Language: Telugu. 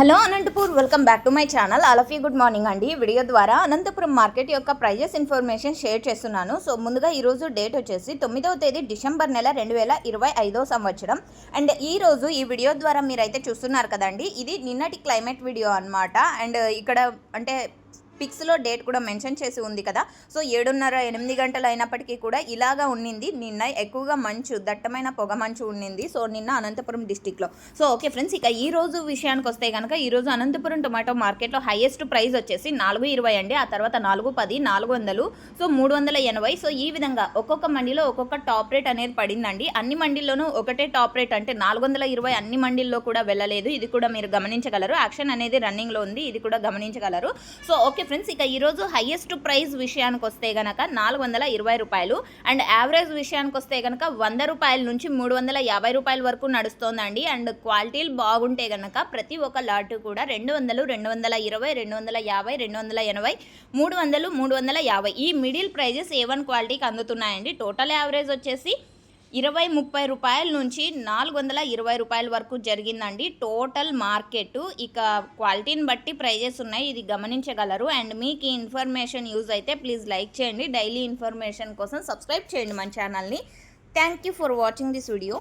Hello Anantapur, welcome back to my channel. All of you good morning అండి. వీడియో ద్వారా అనంతపురం మార్కెట్ యొక్క ప్రైజెస్ ఇన్ఫర్మేషన్ షేర్ చేస్తున్నాను. సో ముందుగా ఈరోజు డేట్ వచ్చేసి 9వ తేదీ డిసెంబర్ నెల 2025 సంవత్సరం. అండ్ ఈరోజు ఈ వీడియో ద్వారా మీరైతే చూస్తున్నారు కదండి, ఇది నిన్నటి క్లైమేట్ వీడియో అనమాట. అండ్ ఇక్కడ అంటే పిక్స్లో డేట్ కూడా మెన్షన్ చేసి ఉంది కదా. సో 7:30-8 గంటలు అయినప్పటికీ కూడా ఇలాగా ఉండింది. నిన్న ఎక్కువగా మంచు, దట్టమైన పొగ మంచు ఉండింది. సో నిన్న అనంతపురం డిస్టిక్లో. సో ఓకే ఫ్రెండ్స్, ఇక ఈ రోజు విషయానికి వస్తే కనుక ఈరోజు అనంతపురం టొమాటో మార్కెట్లో హైయెస్ట్ ప్రైస్ వచ్చేసి 420 అండి. ఆ తర్వాత 410, 400, సో 380. సో ఈ విధంగా ఒక్కొక్క మండీలో ఒక్కొక్క టాప్ రేట్ అనేది పడిందండి. అన్ని మండీల్లోనూ ఒకటే టాప్ రేట్, అంటే 420 అన్ని మండీల్లో కూడా వెళ్ళలేదు. ఇది కూడా మీరు గమనించగలరు. యాక్షన్ అనేది రన్నింగ్లో ఉంది, ఇది కూడా గమనించగలరు. సో ఓకే ఫ్రెండ్స్, ఇక ఈరోజు హైయెస్ట్ ప్రైస్ విషయానికి వస్తే కనుక 420 రూపాయలు. అండ్ యావరేజ్ విషయానికి వస్తే కనుక 100 రూపాయల నుంచి 350 రూపాయల వరకు నడుస్తోందండి. అండ్ క్వాలిటీలు బాగుంటే కనుక ప్రతి ఒక్క లాటు కూడా 200, 220, 250, 280, 300, 350 ఈ మిడిల్ ప్రైజెస్ A1 క్వాలిటీకి అందుతున్నాయండి. టోటల్ యావరేజ్ వచ్చేసి 20-30 రూపాయల నుంచి 420 రూపాయల వరకు జరిగిందండి టోటల్ మార్కెట్. ఇక క్వాలిటీని బట్టి ప్రైజెస్ ఉన్నాయి, ఇది గమనించగలరు. అండ్ మీకు ఈ ఇన్ఫర్మేషన్ యూజ్ అయితే ప్లీజ్ లైక్ చేయండి. డైలీ ఇన్ఫర్మేషన్ కోసం సబ్స్క్రైబ్ చేయండి మన ఛానల్ని. Thank you for watching this video.